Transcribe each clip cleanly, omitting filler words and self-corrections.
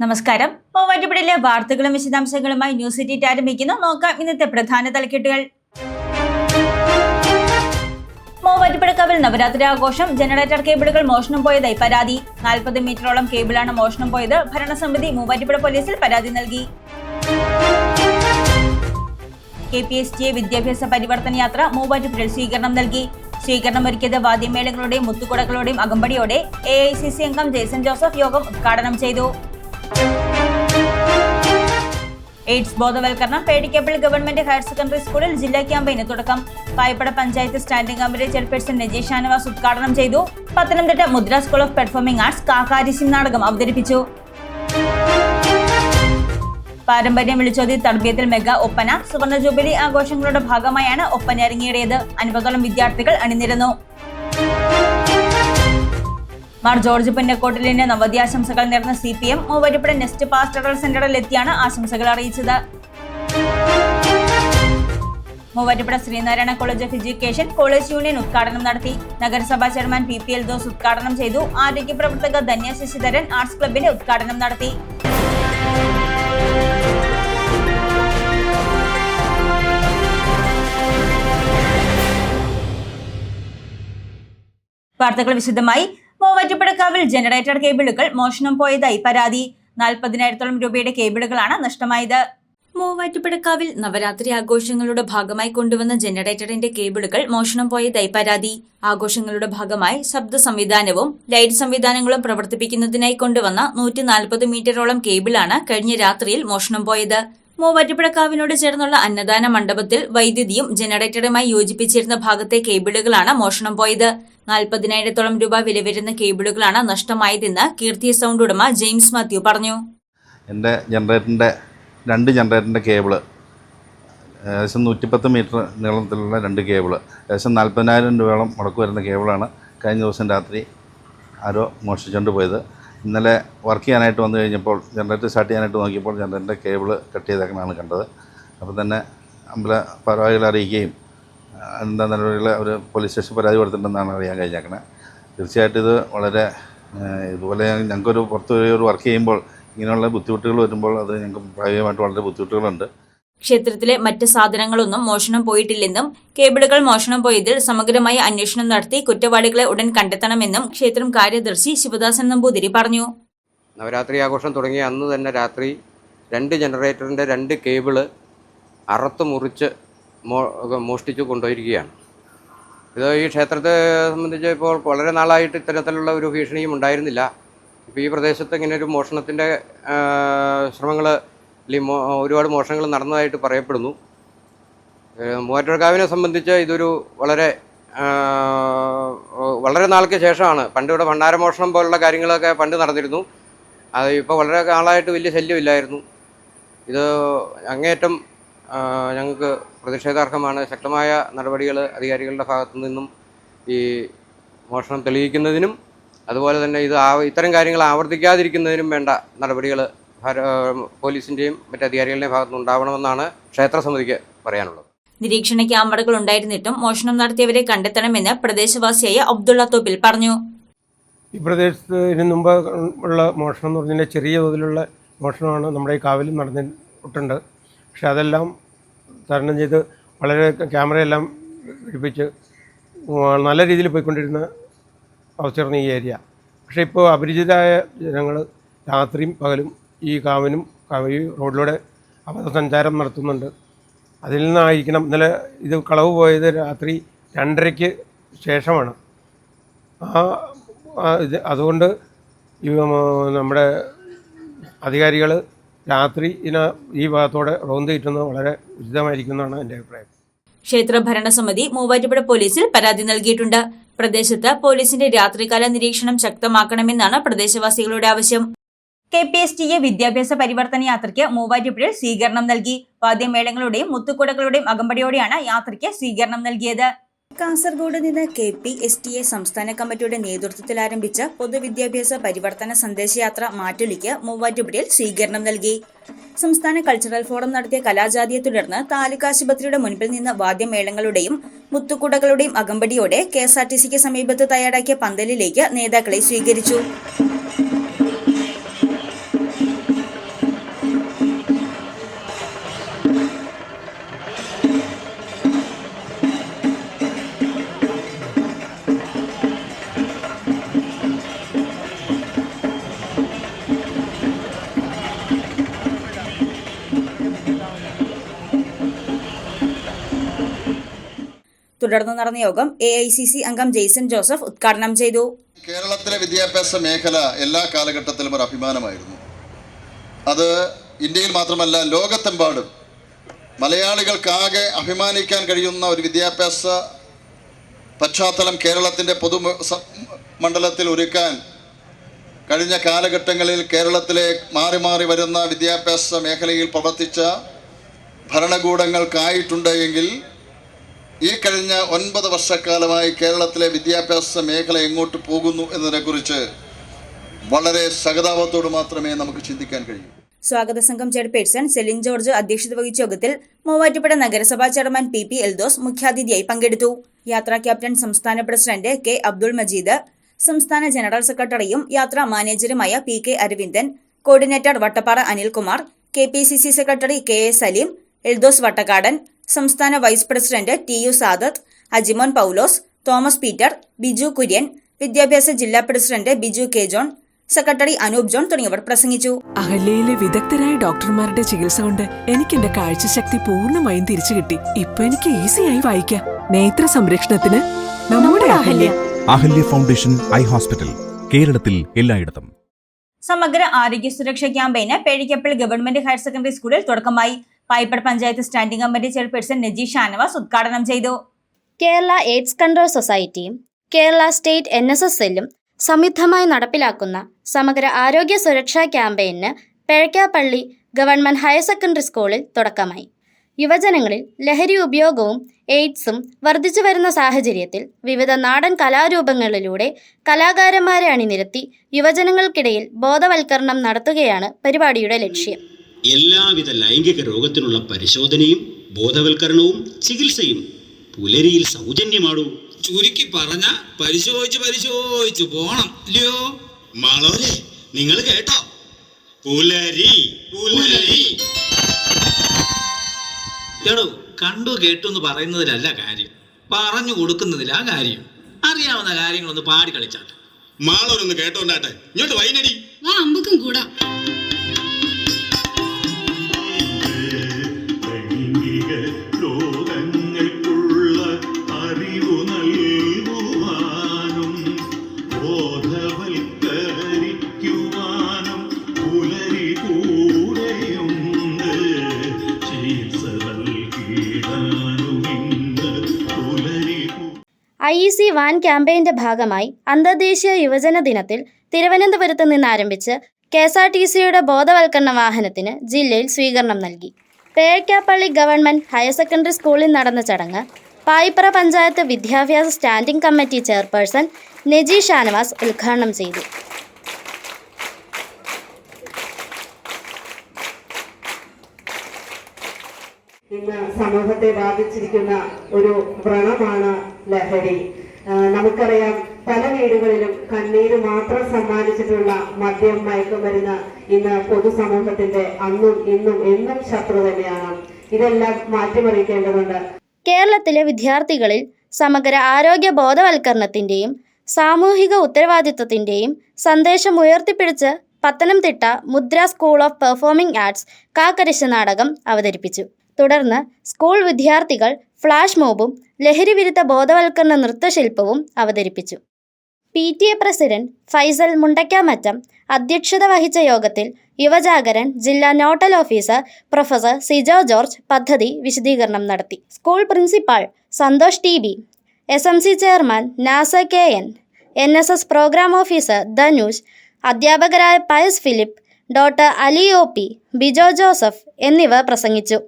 നമസ്കാരം. മൂവാറ്റുപുഴയിലെ വാർത്തകളും വിശദാംശങ്ങളുമായി ന്യൂസ് സിറ്റി ആരംഭിക്കുന്നു. നോക്കാം ഇന്നത്തെ പ്രധാന തലക്കെട്ടുകൾ. മൂവാറ്റുപുഴക്കാവിൽ നവരാത്രി ആഘോഷം. ജനറേറ്റർ കേബിളുകൾ മോഷണം പോയതായി പരാതി. 40 മീറ്ററോളം കേബിളാണ് മോഷണം പോയത്. ഭരണസമിതി മൂവാറ്റുപുഴ പോലീസിൽ പരാതി നൽകി. KPSTA വിദ്യാഭ്യാസ പരിവർത്തന യാത്ര മൂവാറ്റുപുഴയിൽ സ്വീകരണം നൽകി. സ്വീകരണം ഒരുക്കിയത് വാദ്യമേളങ്ങളുടെയും മുത്തുകുടകളുടെയും അകമ്പടിയോടെ AICC അംഗം ജേസൺ ജോസഫ് യോഗം ഉദ്ഘാടനം ചെയ്തു. എയ്ഡ്സ് ബോധവൽക്കരണം. പേടിക്കപ്പിൾ ഗവൺമെന്റ് ഹയർ സെക്കൻഡറി സ്കൂളിൽ ജില്ലാ ക്യാമ്പയിന് തുടക്കം. Payappada panchayat standing committee chairperson Najeesh Shanavas ഉദ്ഘാടനം ചെയ്തു. Pathanamthitta Mudra school of performing arts കാക്കാരിസിം നാടകം അവതരിപ്പിച്ചു. പാരമ്പര്യം വിളിച്ചോതി തർബീയത്തിൽ മെഗാ ഒപ്പന. സുവർണ ജൂബിലി ആഘോഷങ്ങളുടെ ഭാഗമായാണ് ഒപ്പന അരങ്ങേറിയത്. 50ഓളം വിദ്യാർത്ഥികൾ അണിനിരന്നു. മാർ ജോർജ് പുന്നക്കോട്ടിലിന് നവതി ആശംസകൾ നേർന്ന CPM മൂവാറ്റുപുഴ നെസ്റ്റ് പാസ്റ്ററൽ സെന്ററിൽ എത്തിയാണ് ആശംസകൾ അറിയിച്ചത്. Muvattupuzha Sreenarayana college of education college union ഉദ്ഘാടനം നടത്തി. നഗരസഭാ ചെയർമാൻ PPL ദോസ് ഉദ്ഘാടനം ചെയ്തു. ആരോഗ്യ പ്രവർത്തക ധന്യ ശശിധരൻ ആർട്സ് ക്ലബിന്റെ ഉദ്ഘാടനം നടത്തി. വാർത്തകൾ വിശദമായി. മൂവാറ്റുപുഴക്കാവിൽ ജനറേറ്റർ കേബിളുകൾ മോഷണം പോയതായി പരാതി. 40,000-ഓളം രൂപയുടെ കേബിളുകളാണ് നഷ്ടമായത്. മൂവാറ്റുപുഴക്കാവിൽ നവരാത്രി ആഘോഷങ്ങളുടെ ഭാഗമായി കൊണ്ടുവന്ന ജനറേറ്ററിന്റെ കേബിളുകൾ മോഷണം പോയതായി പരാതി. ആഘോഷങ്ങളുടെ ഭാഗമായി ശബ്ദ സംവിധാനവും ലൈറ്റ് സംവിധാനങ്ങളും പ്രവർത്തിപ്പിക്കുന്നതിനായി കൊണ്ടുവന്ന 140 മീറ്ററോളം കേബിളാണ് കഴിഞ്ഞ രാത്രിയിൽ മോഷണം പോയത്. മൂവാറ്റുപുഴക്കാവിനോട് ചേർന്നുള്ള അന്നദാന മണ്ഡപത്തിൽ വൈദ്യുതിയും ജനറേറ്ററുമായി യോജിപ്പിച്ചിരുന്ന ഭാഗത്തെ കേബിളുകളാണ് മോഷണം പോയത്. 40,000-ഓളം രൂപ വില വരുന്ന കേബിളുകളാണ് നഷ്ടമായതെന്ന് കീർത്തി സൗണ്ട് ഉടമ ജെയിംസ് മാത്യു പറഞ്ഞു. എൻ്റെ രണ്ട് ജനറേറ്ററിൻ്റെ കേബിള് ഏകദേശം 110 മീറ്റർ നീളത്തിലുള്ള 2 കേബിള് ഏകദേശം 40,000 രൂപയോളം മുടക്ക് വരുന്ന കേബിളാണ് കഴിഞ്ഞ ദിവസം രാത്രി ആരോ മോഷ്ടിച്ചുകൊണ്ട് പോയത്. ഇന്നലെ വർക്ക് ചെയ്യാനായിട്ട് വന്നു കഴിഞ്ഞപ്പോൾ ജനറേറ്റർ സ്റ്റാർട്ട് ചെയ്യാനായിട്ട് നോക്കിയപ്പോൾ ജനറേറ്ററിൻ്റെ കേബിള് കട്ട് ചെയ്തേക്കണതാണ് കണ്ടത്. അപ്പോൾ തന്നെ ഭാരവാഹികളെ അറിയിക്കുകയും എന്താ നിലവിൽ അവർ പോലീസ് സ്റ്റേഷൻ പരാതി കൊടുത്തിട്ടുണ്ടെന്നാണ് അറിയാൻ കഴിഞ്ഞേക്കണത്. തീർച്ചയായിട്ടും ഇത് വളരെ ഇതുപോലെ ഞങ്ങൾക്കൊരു പുറത്ത് ഒരു വർക്ക് ചെയ്യുമ്പോൾ ഇങ്ങനെയുള്ള ബുദ്ധിമുട്ടുകൾ വരുമ്പോൾ അത് ഞങ്ങൾക്ക് പ്രായോഗികമായിട്ട് വളരെ ബുദ്ധിമുട്ടുകളുണ്ട്. ക്ഷേത്രത്തിലെ മറ്റ് സാധനങ്ങളൊന്നും മോഷണം പോയിട്ടില്ലെന്നും കേബിളുകൾ മോഷണം പോയതിൽ സമഗ്രമായ അന്വേഷണം നടത്തി കുറ്റവാളികളെ ഉടൻ കണ്ടെത്തണമെന്നും ക്ഷേത്രം കാര്യദർശി ശിവദാസൻ നമ്പൂതിരി പറഞ്ഞു. നവരാത്രി ആഘോഷം തുടങ്ങിയ അന്ന് തന്നെ രാത്രി 2 ജനറേറ്ററിൻ്റെ 2 കേബിള് അറുത്ത് മുറിച്ച് മോഷ്ടിച്ചു കൊണ്ടുപോയിരിക്കുകയാണ്. ഇത് ഈ ക്ഷേത്രത്തെ സംബന്ധിച്ച് ഇപ്പോൾ വളരെ നാളായിട്ട് ഇത്തരത്തിലുള്ള ഒരു ഭീഷണിയും ഉണ്ടായിരുന്നില്ല. ഇപ്പോൾ ഈ പ്രദേശത്ത് ഇങ്ങനെ ഒരു മോഷണത്തിൻ്റെ ശ്രമങ്ങൾ അല്ലെങ്കിൽ ഒരുപാട് മോഷണങ്ങൾ നടന്നതായിട്ട് പറയപ്പെടുന്നു. മൂവാറ്റുപുഴക്കാവിനെ സംബന്ധിച്ച് ഇതൊരു വളരെ നാൾക്ക് ശേഷമാണ്. പണ്ട് ഇവിടെ ഭണ്ഡാരമോഷണം പോലുള്ള കാര്യങ്ങളൊക്കെ പണ്ട് നടന്നിരുന്നു. അത് ഇപ്പോൾ വളരെ നാളായിട്ട് വലിയ ശല്യമില്ലായിരുന്നു. ഇത് അങ്ങേയറ്റം ഞങ്ങൾക്ക് പ്രതിഷേധാർഹമാണ്. ശക്തമായ നടപടികൾ അധികാരികളുടെ ഭാഗത്തു നിന്നും ഈ മോഷണം തെളിയിക്കുന്നതിനും അതുപോലെ തന്നെ ഇത്തരം കാര്യങ്ങൾ ആവർത്തിക്കാതിരിക്കുന്നതിനും വേണ്ട നടപടികൾ പോലീസിൻ്റെയും മറ്റ് അധികാരികളുടെയും ഭാഗത്തു നിന്നുണ്ടാവണമെന്നാണ് ക്ഷേത്രസമിതിക്ക് പറയാനുള്ളത്. നിരീക്ഷണ ക്യാമറകൾ ഉണ്ടായിരുന്നിട്ടും മോഷണം നടത്തിയവരെ കണ്ടെത്തണമെന്ന് പ്രദേശവാസിയായ അബ്ദുള്ള തോപ്പിൽ പറഞ്ഞു. ഈ പ്രദേശത്ത് ഇതിനു മുമ്പ് ഉള്ള മോഷണം എന്ന് പറഞ്ഞാൽ ചെറിയ തോതിലുള്ള മോഷണമാണ് നമ്മുടെ ഈ കാവിലും നടന്നിട്ടുണ്ട്. പക്ഷെ അതെല്ലാം തരണം ചെയ്ത് വളരെ ക്യാമറയെല്ലാം പിടിപ്പിച്ച് നല്ല രീതിയിൽ പോയിക്കൊണ്ടിരുന്ന അവസ്ഥയായിരുന്നു ഈ ഏരിയ. പക്ഷേ ഇപ്പോൾ അപരിചിതരായ ജനങ്ങൾ രാത്രിയും പകലും ഈ കാവിനും ഈ റോഡിലൂടെ അപഥസഞ്ചാരം നടത്തുന്നുണ്ട്. അതിൽ നിന്നായിരിക്കണം ഇന്നലെ ഇത് കളവ് പോയത് രാത്രി 2:30-ക്ക് ശേഷമാണ്. അതുകൊണ്ട് നമ്മുടെ അധികാരികൾ രാത്രി ഈ ഭാഗത്തോടെ റോന്ത് കിട്ടുന്നത് വളരെ ഉചിതമായിരിക്കുന്നതാണ് എൻ്റെ അഭിപ്രായം. ക്ഷേത്ര ഭരണസമിതി മൂവാറ്റുപുഴ പോലീസിൽ പരാതി നൽകിയിട്ടുണ്ട്. പ്രദേശത്ത് പോലീസിന്റെ രാത്രികാല നിരീക്ഷണം ശക്തമാക്കണമെന്നാണ് പ്രദേശവാസികളുടെ ആവശ്യം. KPSTA വിദ്യാഭ്യാസ പരിവർത്തന യാത്രയ്ക്ക് മൂവാറ്റുപുഴയിൽ സ്വീകരണം നൽകി. വാദ്യമേളങ്ങളുടെയും മുത്തുകുടകളുടെയും അകമ്പടിയോടെയാണ് യാത്രയ്ക്ക് സ്വീകരണം നൽകിയത്. കാസർഗോഡ് നിന്ന് KPSTA സംസ്ഥാന കമ്മിറ്റിയുടെ നേതൃത്വത്തിൽ ആരംഭിച്ച പൊതുവിദ്യാഭ്യാസ പരിവർത്തന സന്ദേശയാത്ര മാറ്റൊലിക്ക് മൂവാറ്റുപുഴയിൽ സ്വീകരണം നൽകി. സംസ്ഥാന കൾച്ചറൽ ഫോറം നടത്തിയ കലാജാതിയെ തുടർന്ന് താലൂക്ക് ആശുപത്രിയുടെ മുൻപിൽ നിന്ന് വാദ്യമേളങ്ങളുടെയും മുത്തുകുടകളുടെയും അകമ്പടിയോടെ KSRTCക്ക് സമീപത്ത് തയ്യാറാക്കിയ പന്തലിലേക്ക് നേതാക്കളെ സ്വീകരിച്ചു. തുടർന്ന് നടന്ന യോഗം AICC അംഗം ജെയ്സൺ ജോസഫ് ഉദ്ഘാടനം ചെയ്തു. കേരളത്തിലെ വിദ്യാഭ്യാസ മേഖല എല്ലാ കാലഘട്ടത്തിലും ഒരു അഭിമാനമായിരുന്നു. അത് ഇന്ത്യയിൽ മാത്രമല്ല ലോകത്തെമ്പാടും മലയാളികൾക്കാകെ അഭിമാനിക്കാൻ കഴിയുന്ന ഒരു വിദ്യാഭ്യാസ പശ്ചാത്തലം കേരളത്തിൻ്റെ പൊതുമണ്ഡലത്തിൽ ഒരുക്കാൻ കഴിഞ്ഞ കാലഘട്ടങ്ങളിൽ കേരളത്തിലെ മാറി മാറി വരുന്ന വിദ്യാഭ്യാസ മേഖലയിൽ പ്രവർത്തിച്ച ഭരണകൂടങ്ങൾക്കായിട്ടുണ്ട് എങ്കിൽ ഈ കഴിഞ്ഞ 9 വർഷക്കാലമായി കേരളത്തിലെ വിദ്യാഭ്യാസ മേഖല എങ്ങോട്ട് പോകുന്നു എന്നതിനെക്കുറിച്ച് വളരെ സഹതാപത്തോട് മാത്രമേ നമുക്ക് ചിന്തിക്കാൻ കഴിയൂ. സ്വാഗത സംഘം ചെയർപേഴ്സൺ സെലിൻ ജോർജ് അധ്യക്ഷത വഹിച്ച യോഗത്തിൽ മൂവാറ്റുപുഴ നഗരസഭാ ചെയർമാൻ PP എൽദോസ് മുഖ്യാതിഥിയായി പങ്കെടുത്തു. യാത്രാ ക്യാപ്റ്റൻ സംസ്ഥാന പ്രസിഡന്റ് K അബ്ദുൾ മജീദ്, സംസ്ഥാന ജനറൽ സെക്രട്ടറിയും യാത്രാ മാനേജറുമായ PK Aravindan, coordinator Vattappara Anilkumar, KPCC secretary KA Saleem, Eldhose Vattakkadan, സംസ്ഥാന vice president TU Sadath, Ajimon Paulose, Thomas Peter, Biju Kurian, വിദ്യാഭ്യാസ ജില്ലാ president Biju K John, secretary Anoop John തുടങ്ങിയവർ പ്രസംഗിച്ചു. അഹല്യയിലെ വിദഗ്ധരായ ഡോക്ടർമാരുടെ ചികിത്സ കൊണ്ട് എനിക്ക് എന്റെ കാഴ്ചശക്തി പൂർണ്ണമായും തിരിച്ചു കിട്ടി. ഇപ്പൊ എനിക്ക് ഈസിയായി വായിക്കാം. നേത്ര സംരക്ഷണത്തിന് നമ്മുടെ Ahalya. Ahalya foundation eye hospital, കേരളത്തിൽ എല്ലായിടത്തും. സമഗ്ര ആരോഗ്യ സുരക്ഷ ക്യാമ്പയിന് പേഴിക്കപ്പള്ളി ഗവൺമെന്റ് ഹയർ സെക്കൻഡറി സ്കൂളിൽ തുടക്കമായി. Payippad panchayat standing committee chairperson Naji Shanavas ഉദ്ഘാടനം ചെയ്തു. കേരള എയ്ഡ്സ് കൺട്രോൾ സൊസൈറ്റിയും കേരള സ്റ്റേറ്റ് NSS സെല്ലും സംയുക്തമായി നടപ്പിലാക്കുന്ന സമഗ്ര ആരോഗ്യ സുരക്ഷാ ക്യാമ്പയിന് പേഴിക്കാപ്പള്ളി ഗവൺമെന്റ് ഹയർ സെക്കൻഡറി സ്കൂളിൽ തുടക്കമായി. യുവജനങ്ങളിൽ ലഹരി ഉപയോഗവും എയ്ഡ്സും വർദ്ധിച്ചു വരുന്ന സാഹചര്യത്തിൽ വിവിധ നാടൻ കലാരൂപങ്ങളിലൂടെ കലാകാരന്മാരെ അണിനിരത്തി യുവജനങ്ങൾക്കിടയിൽ ബോധവൽക്കരണം നടത്തുകയാണ് പരിപാടിയുടെ ലക്ഷ്യം. എല്ലാവിധ ലൈംഗിക രോഗത്തിനുള്ള പരിശോധനയും ബോധവൽക്കരണവും ചികിത്സയും പുലരിയിൽ സൗജന്യമാണു. ചുരുക്കി പറഞ്ഞ പരിശോധിച്ചു പോണം ഇല്ലയോ മാളോരെ? നിങ്ങൾ കേട്ടോ? പുലരി പുലരി. കേട്ടോ, കണ്ടു കേട്ടു എന്ന് പറയുന്നതിലല്ല കാര്യം, പറഞ്ഞു കൊടുക്കുന്നതിലാ കാര്യം. അറിയാവുന്ന കാര്യങ്ങളൊന്ന് പാടി കളിച്ചാട്ടെ. മാളോരൊന്ന് കേട്ടോണ്ടാട്ടെ. ഇങ്ങോട്ട് വൈനടി വാ, അമ്പക്കും കൂടാ. IEC വാൻ ക്യാമ്പയിന്റെ ഭാഗമായി അന്തർദേശീയ യുവജന ദിനത്തിൽ തിരുവനന്തപുരത്ത് നിന്നാരംഭിച്ച് KSRTCയുടെ ബോധവൽക്കരണ വാഹനത്തിന് ജില്ലയിൽ സ്വീകരണം നൽകി. പേഴിക്കാപ്പള്ളി ഗവൺമെന്റ് ഹയർ സെക്കൻഡറി സ്കൂളിൽ നടന്ന ചടങ്ങ് പായിപ്പറ പഞ്ചായത്ത് വിദ്യാഭ്യാസ standing committee chairperson Naji Shanavas ഉദ്ഘാടനം ചെയ്തു. ഇന്ന് സമൂഹത്തെ ബാധിച്ചിരിക്കുന്ന ഒരു വ്രണമാണ് ലഹരി. നമുക്കറിയാം, പല വീടുകളിലും കണ്ണീര് മാത്രം സമ്മാനിച്ചിട്ടുള്ള മദ്യം, മയക്കുമരുന്ന് ഇന്ന് പൊതുസമൂഹത്തിന്റെ അന്നും ഇന്നും എന്നും ശത്രു തന്നെയാണ്. ഇതെല്ലാം മാറ്റിമറിക്കേണ്ടതുണ്ട്. കേരളത്തിലെ വിദ്യാർത്ഥികളിൽ സമഗ്ര ആരോഗ്യ ബോധവൽക്കരണത്തിന്റെയും സാമൂഹിക ഉത്തരവാദിത്വത്തിന്റെയും സന്ദേശം ഉയർത്തിപ്പിടിച്ച് Pathanamthitta Mudra school of performing arts Kakkarissi നാടകം അവതരിപ്പിച്ചു. തുടർന്ന് സ്കൂൾ വിദ്യാർത്ഥികൾ ഫ്ലാഷ് മോബും ലഹരി വിരുദ്ധ ബോധവൽക്കരണ നൃത്തശില്പവും അവതരിപ്പിച്ചു. PTA പ്രസിഡന്റ് ഫൈസൽ മുണ്ടയ്ക്കാമറ്റം അധ്യക്ഷത വഹിച്ച യോഗത്തിൽ യുവജാഗരൻ ജില്ലാ nodal officer professor Sijo George പദ്ധതി വിശദീകരണം നടത്തി. School principal Santhosh TB, SMC chairman Nasar KN, NSS programme officer Dhanush, അധ്യാപകരായ പയസ് ഫിലിപ്പ്, ഡോക്ടർ അലി OP, ബിജോ ജോസഫ് എന്നിവർ പ്രസംഗിച്ചു.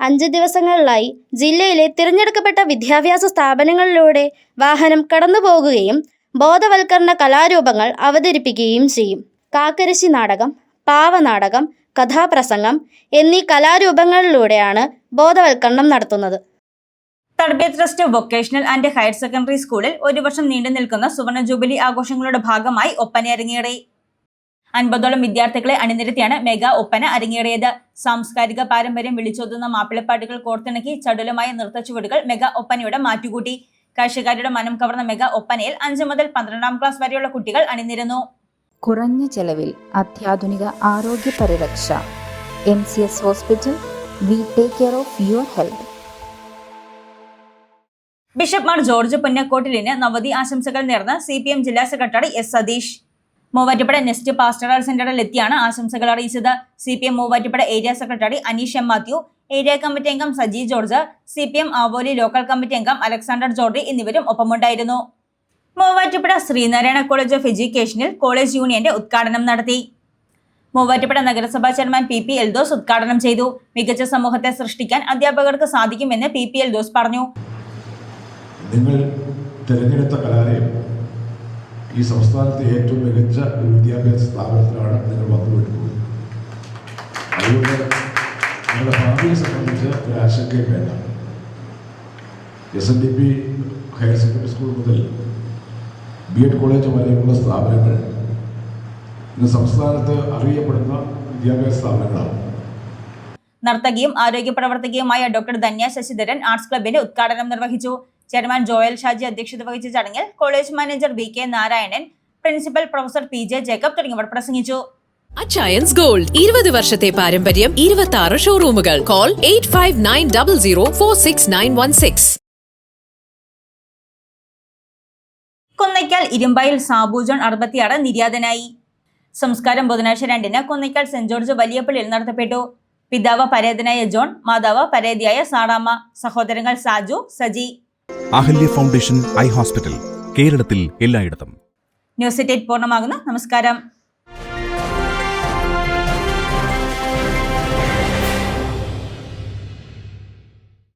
5 ദിവസങ്ങളിലായി ജില്ലയിലെ തിരഞ്ഞെടുക്കപ്പെട്ട വിദ്യാഭ്യാസ സ്ഥാപനങ്ങളിലൂടെ വാഹനം കടന്നുപോകുകയും ബോധവൽക്കരണ കലാരൂപങ്ങൾ അവതരിപ്പിക്കുകയും ചെയ്യും. കാക്കരശ്ശി നാടകം, പാവനാടകം, കഥാപ്രസംഗം എന്നീ കലാരൂപങ്ങളിലൂടെയാണ് ബോധവൽക്കരണം നടത്തുന്നത്. Tarbiyath trust vocational and higher secondary സ്കൂളിൽ 1 വർഷം നീണ്ടു നിൽക്കുന്ന സുവർണ ജൂബിലി ആഘോഷങ്ങളുടെ ഭാഗമായി ഒപ്പന അരങ്ങേറി. 50ഓളം വിദ്യാർത്ഥികളെ അണിനിരത്തിയാണ് മെഗാ ഒപ്പന അരങ്ങേറിയത്. സാംസ്കാരിക പാരമ്പര്യം വിളിച്ചോതുന്ന മാപ്പിളപ്പാട്ടുകൾ കോർത്തിണക്കി ചടുലമായ നൃത്തച്ചുവടുകൾ മെഗാ ഒപ്പനയുടെ മാറ്റുകൂട്ടി. കാഴ്ചക്കാരുടെ മനം കവർന്ന മെഗാ ഒപ്പനയിൽ 5 മുതൽ 12ാം ക്ലാസ് വരെയുള്ള കുട്ടികൾ അണിനിരന്നു. കുറഞ്ഞ ചെലവിൽ അത്യാധുനിക ആരോഗ്യ പരിരക്ഷ. MCS hospital, we take care of your health. Bishop Mar George പുന്നക്കോട്ടിലിന് നവതി ആശംസകൾ നേർന്ന് CPM ജില്ലാ secretary S Satheesh. Muvattupuzha nest pastoral സെന്ററിൽ എത്തിയാണ് ആശംസകൾ അറിയിച്ചത്. CPM Muvattupuzha area secretary Aneesh M Mathew, area committee അംഗം Saji George, CPM Avoli local committee അംഗം അലക്സാണ്ടർ ജോർജി എന്നിവരും ഒപ്പമുണ്ടായിരുന്നു. മൂവാറ്റുപുഴ ശ്രീനാരായണ കോളേജ് ഓഫ് എഡ്യൂക്കേഷനിൽ കോളേജ് യൂണിയന്റെ ഉദ്ഘാടനം നടത്തി. മൂവാറ്റുപുഴ നഗരസഭാ ചെയർമാൻ PP എൽദോസ് ഉദ്ഘാടനം ചെയ്തു. മികച്ച സമൂഹത്തെ സൃഷ്ടിക്കാൻ അധ്യാപകർക്ക് സാധിക്കുമെന്ന് PP എൽദോസ് പറഞ്ഞു. നിങ്ങൾ തിരഞ്ഞെടുത്ത കലാലയം ഈ സംസ്ഥാനത്തെ ഏറ്റവും മികച്ച ഒരു വിദ്യാഭ്യാസ സ്ഥാപനത്തിലാണ് നിങ്ങൾ വന്നുപോയിട്ടുള്ളത്. അതുകൊണ്ട് നിങ്ങളുടെ ഭാവിയെ സംബന്ധിച്ച് ഒരു ആശങ്കയും വേണ്ട. SNDP ഹയർ സെക്കൻഡറി സ്കൂൾ മുതൽ B.Ed കോളേജ് വരെയുള്ള സ്ഥാപനങ്ങൾ ഇന്ന് സംസ്ഥാനത്ത് അറിയപ്പെടുന്ന വിദ്യാഭ്യാസ സ്ഥാപനങ്ങളാണ്. നർത്തകിയും ആരോഗ്യ പ്രവർത്തകയുമായ ഡോക്ടർ ധന്യ ശശിധരൻ ആർട്സ് ക്ലബിന്റെ ഉദ്ഘാടനം നിർവഹിച്ചു. ചെയർമാൻ ജോയൽ ഷാജി അധ്യക്ഷത വഹിച്ച ചടങ്ങിൽ college manager VK Narayanan, principal professor PJ Jacob തുടങ്ങിയവർ പ്രസംഗിച്ചു. അച്ചയൻസ് ഗോൾഡ് 20 വർഷത്തെ പാരമ്പര്യം, 26 ഷോറൂമുകൾ. കോൾ 8590046916. കുന്നയ്ക്കൽ ഇരുമ്പായിൽ സാബു ജോൺ 66 നിര്യാതനായി. സംസ്കാരം ബുധനാഴ്ച 2-ന് കുന്നയ്ക്കൽ സെന്റ് ജോർജ് വലിയപ്പള്ളിയിൽ നടത്തപ്പെട്ടു. പിതാവ് പരേതനായ ജോൺ, മാതാവ് പരേതിയായ സാറാമ്മ, സഹോദരങ്ങൾ Saju, Saji. Ahalya foundation eye hospital, കേരളത്തിൽ എല്ലായിടത്തും. ന്യൂസ് 8 പൂർണ്ണമാകുന്നു. നമസ്കാരം.